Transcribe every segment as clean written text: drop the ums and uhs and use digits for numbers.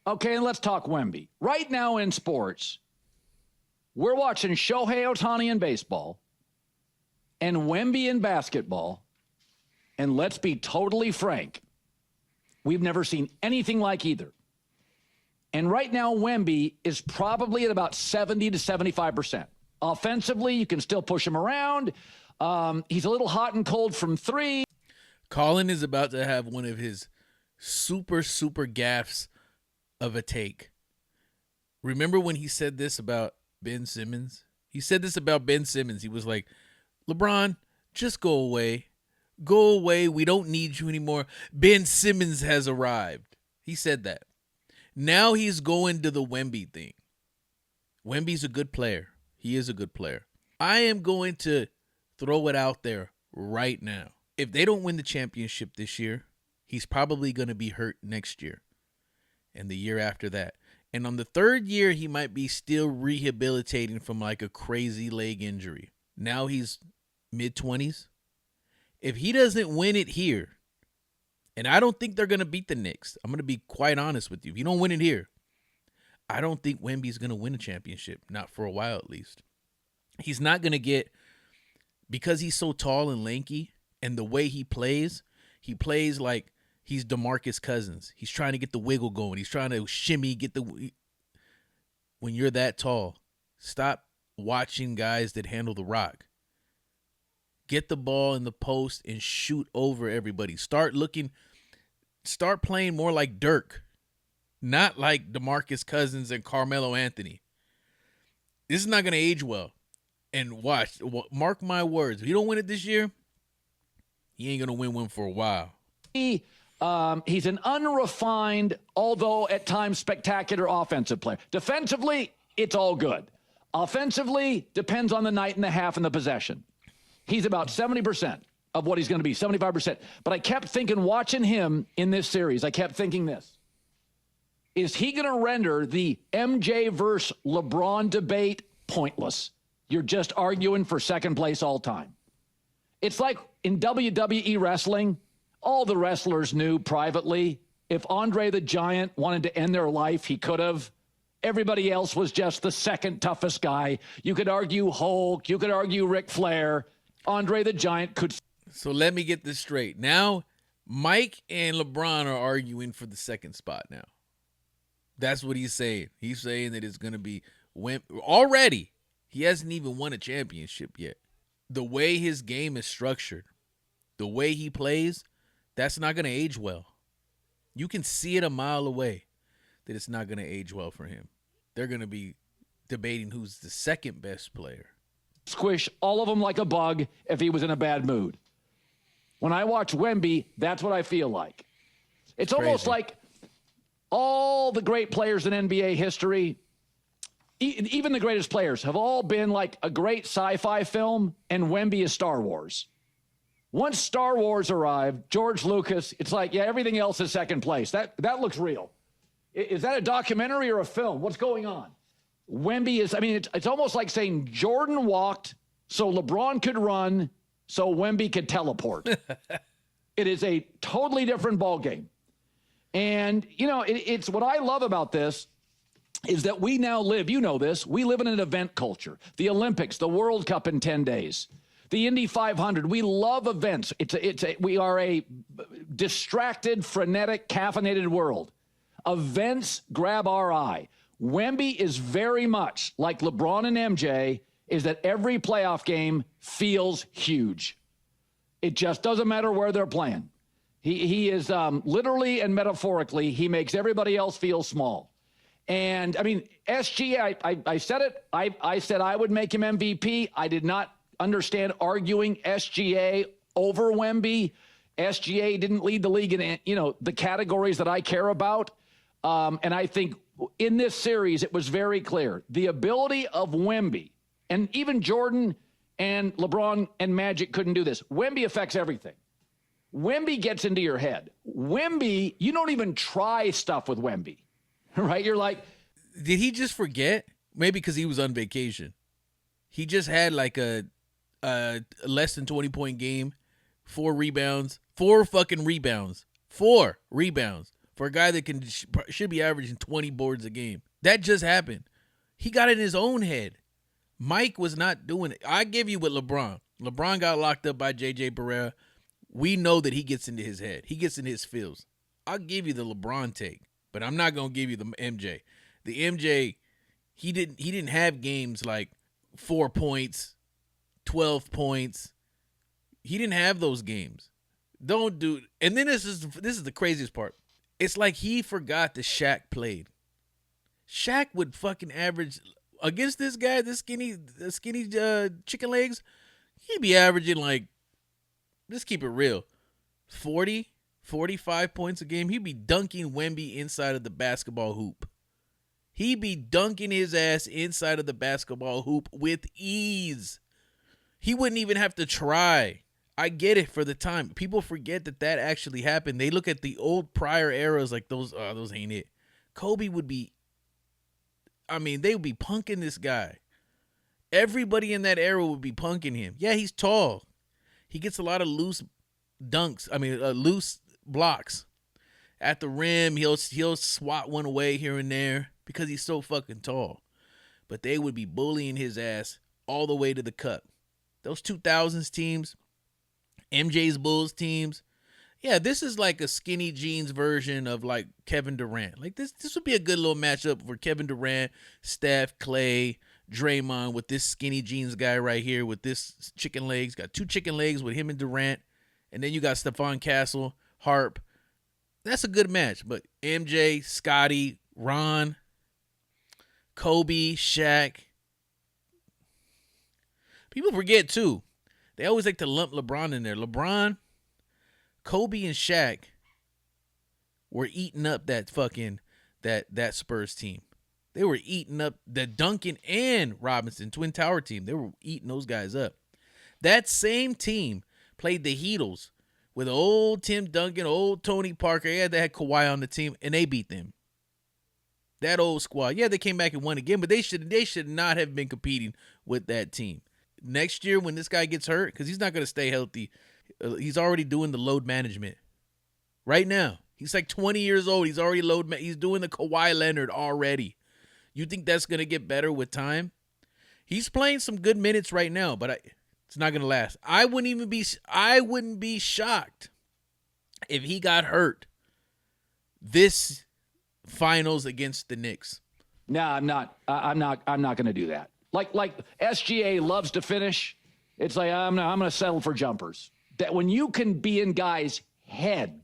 Okay, and let's talk Wemby. Right now in sports, we're watching Shohei Ohtani in baseball and Wemby in basketball. And let's be totally frank, we've never seen anything like either. And right now, Wemby is probably at about 70 to 75%. Offensively, you can still push him around. He's a little hot and cold from three. Colin is about to have one of his super gaffes of a take. Remember when he said this about Ben Simmons? He said this about Ben Simmons. He was like, LeBron, just go away. Go away. We don't need you anymore. Ben Simmons has arrived. He said that. Now he's going to the Wemby thing. Wemby's a good player. He is a good player. I am going to throw it out there right now. If they don't win the championship this year, he's probably going to be hurt next year and the year after that. And on the third year, he might be still rehabilitating from like a crazy leg injury. Now he's mid-20s. If he doesn't win it here, and I don't think they're going to beat the Knicks. I'm going to be quite honest with you. If you don't win it here, I don't think Wemby's going to win a championship. Not for a while, at least. He's not going to get, because he's so tall and lanky, and the way he plays like he's DeMarcus Cousins. He's trying to get the wiggle going. He's trying to shimmy, when you're that tall, stop watching guys that handle the rock. Get the ball in the post and shoot over everybody. Start playing more like Dirk, not like DeMarcus Cousins and Carmelo Anthony. This is not going to age well. And watch, mark my words. If you don't win it this year, he ain't going to win one for a while. He's an unrefined, although at times spectacular offensive player. Defensively, it's all good. Offensively, depends on the night and the half and the possession. He's about 70% of what he's going to be, 75%. But I kept thinking, watching him in this series, I kept thinking this. Is he going to render the MJ versus LeBron debate pointless? You're just arguing for second place all time. It's like in WWE wrestling, all the wrestlers knew privately if Andre the Giant wanted to end their life, he could have. Everybody else was just the second toughest guy. You could argue Hulk. You could argue Ric Flair. Andre the Giant could. So let me get this straight. Now, Mike and LeBron are arguing for the second spot now. That's what he's saying. He's saying that it's going to be already. He hasn't even won a championship yet. The way his game is structured, the way he plays, that's not going to age well. You can see it a mile away that it's not going to age well for him. They're going to be debating who's the second best player. Squish all of them like a bug if he was in a bad mood. When I watch Wemby, that's what I feel like. It's almost like all the great players in NBA history, even the greatest players, have all been like a great sci-fi film, and Wemby is Star Wars. Once Star Wars arrived, George Lucas, it's like, yeah, everything else is second place. That looks real. Is that a documentary or a film? What's going on? Wemby is, it's almost like saying Jordan walked so LeBron could run so Wemby could teleport. It is a totally different ball game. And, it's what I love about this is that we now live, we live in an event culture. The Olympics, the World Cup in 10 days, the Indy 500. We love events. We are a distracted, frenetic, caffeinated world. Events grab our eye. Wemby is very much like LeBron and MJ, is that every playoff game feels huge. It just doesn't matter where they're playing. He is literally and metaphorically, he makes everybody else feel small. And, SGA, I said it. I said I would make him MVP. I did not understand arguing SGA over Wemby. SGA didn't lead the league in, the categories that I care about. And I think in this series, it was very clear. The ability of Wemby, and even Jordan and LeBron and Magic couldn't do this. Wemby affects everything. Wemby gets into your head. Wemby, you don't even try stuff with Wemby, right? You're like. Did he just forget? Maybe because he was on vacation. He just had like a less than 20-point game, 4 rebounds, 4 fucking rebounds, 4 rebounds, for a guy that should be averaging 20 boards a game. That just happened. He got in his own head. Mike was not doing it. I give you with LeBron. LeBron got locked up by J.J. Barea. We know that he gets into his head. He gets into his feels. I'll give you the LeBron take, but I'm not going to give you the MJ. The MJ, he didn't have games like 4 points, 12 points. He didn't have those games. And then this is the craziest part. It's like he forgot that Shaq played. Shaq would fucking average against this guy, this skinny chicken legs. He'd be averaging like, let's keep it real, 40, 45 points a game. He'd be dunking Wemby inside of the basketball hoop. He'd be dunking his ass inside of the basketball hoop with ease. He wouldn't even have to try. I get it for the time. People forget that actually happened. They look at the old prior eras like those ain't it. Kobe would be, they would be punking this guy. Everybody in that era would be punking him. Yeah, he's tall. He gets a lot of loose blocks. At the rim, he'll swat one away here and there because he's so fucking tall. But they would be bullying his ass all the way to the cup. Those 2000s teams, MJ's Bulls teams, yeah, this is like a skinny jeans version of like Kevin Durant. Like this would be a good little matchup for Kevin Durant, Steph, Clay, Draymond with this skinny jeans guy right here with this chicken legs. Got 2 chicken legs with him and Durant. And then you got Stephon Castle, Harp. That's a good match. But MJ, Scotty, Ron, Kobe, Shaq. People forget too. They always like to lump LeBron in there. LeBron, Kobe, and Shaq were eating up that fucking that Spurs team. They were eating up the Duncan and Robinson Twin Tower team. They were eating those guys up. That same team played the Heatles with old Tim Duncan, old Tony Parker. Yeah, they had Kawhi on the team, and they beat them. That old squad. Yeah, they came back and won again, but they should not have been competing with that team. Next year when this guy gets hurt, because he's not going to stay healthy, he's already doing the load management. Right now. He's like 20 years old. He's already he's doing the Kawhi Leonard already. You think that's going to get better with time? He's playing some good minutes right now, but it's not going to last. I wouldn't be shocked if he got hurt this finals against the Knicks. No, I'm not going to do that. Like SGA loves to finish. It's like I'm going to settle for jumpers. That when you can be in guys' head,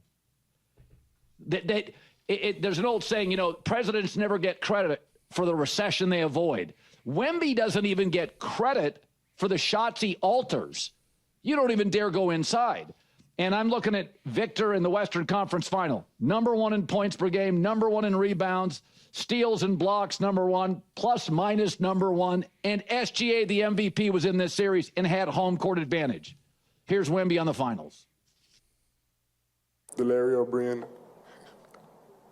there's an old saying, presidents never get credit for the recession they avoid. Wemby doesn't even get credit for the shots he alters. You don't even dare go inside. And I'm looking at Victor in the Western Conference Final. Number 1 in points per game, number 1 in rebounds, steals and blocks, number 1, plus minus number 1. And SGA, the MVP, was in this series and had home court advantage. Here's Wemby on the finals. The Larry O'Brien,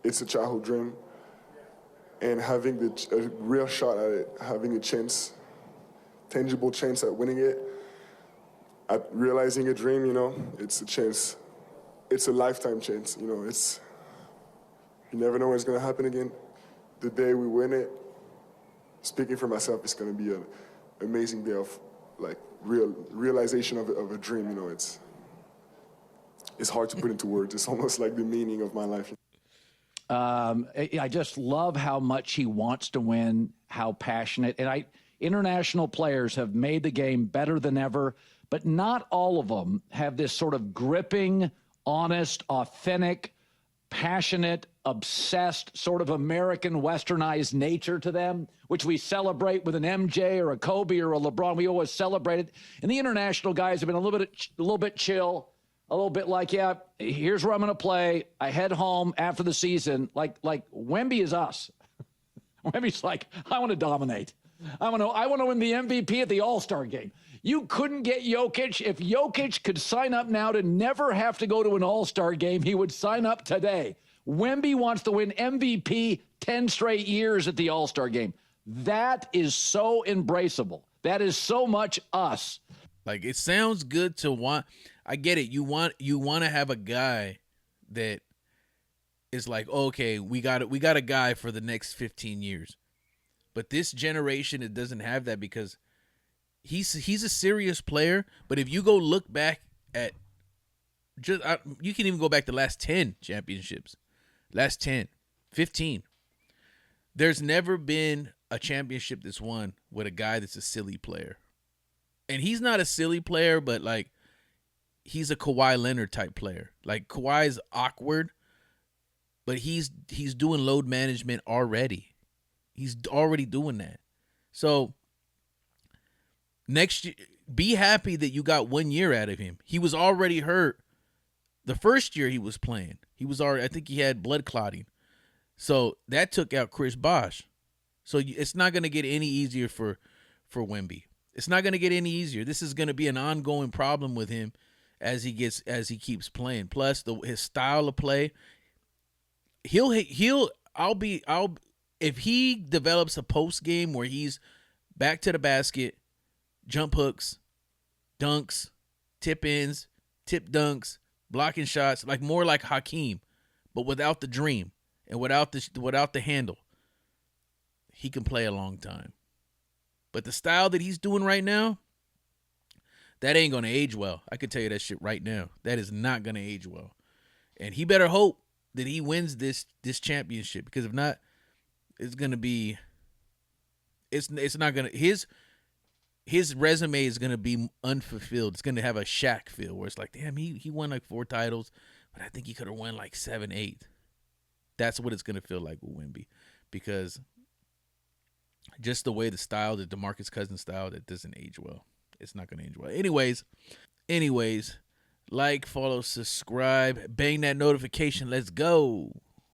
it's a childhood dream. And having a real shot at it, having a chance, tangible chance at winning it, at realizing a dream, it's a chance. It's a lifetime chance, you never know when it's going to happen again. The day we win it, speaking for myself, it's going to be an amazing day of, realization of a dream, It's hard to put into words. It's almost like the meaning of my life. I just love how much he wants to win, how passionate. And international players have made the game better than ever, but not all of them have this sort of gripping, honest, authentic, passionate, obsessed, sort of American westernized nature to them, which we celebrate with an MJ or a Kobe or a LeBron. We always celebrate it. And the international guys have been a little bit chill. A little bit like, yeah, here's where I'm going to play. I head home after the season. Like Wemby is us. Wemby's like, I want to dominate. I want to win the MVP at the All-Star game. You couldn't get Jokic. If Jokic could sign up now to never have to go to an All-Star game, he would sign up today. Wemby wants to win MVP 10 straight years at the All-Star game. That is so embraceable. That is so much us. Like, it sounds good to want. I get it. You want to have a guy that is like, okay, we got a guy for the next 15 years. But this generation, it doesn't have that because he's a serious player. But if you go look back at you can even go back to last 10 championships, last 10, 15. There's never been a championship that's won with a guy that's a silly player. And he's not a silly player, but like he's a Kawhi Leonard type player. Like Kawhi's awkward, but he's doing load management already. He's already doing that. So next year, be happy that you got 1 year out of him. He was already hurt the first year he was playing. He was already, I think he had blood clotting. So that took out Chris Bosh. So it's not going to get any easier for Wemby. It's not going to get any easier. This is going to be an ongoing problem with him as he keeps playing. Plus his style of play, if he develops a post game where he's back to the basket, jump hooks, dunks, tip ins, tip dunks, blocking shots, like more like Hakeem, but without the dream and without the handle, he can play a long time. But the style that he's doing right now, that ain't going to age well. I can tell you that shit right now. That is not going to age well. And he better hope that he wins this championship, because if not, it's going to be it's not going to his resume is going to be unfulfilled. It's going to have a Shaq feel where it's like, damn, he won like 4 titles, but I think he could have won like 7, 8. That's what it's going to feel like with Wemby, because just the way the style, the DeMarcus Cousins style, that doesn't age well. It's not going to age well. Anyways, like, follow, subscribe, bang that notification. Let's go.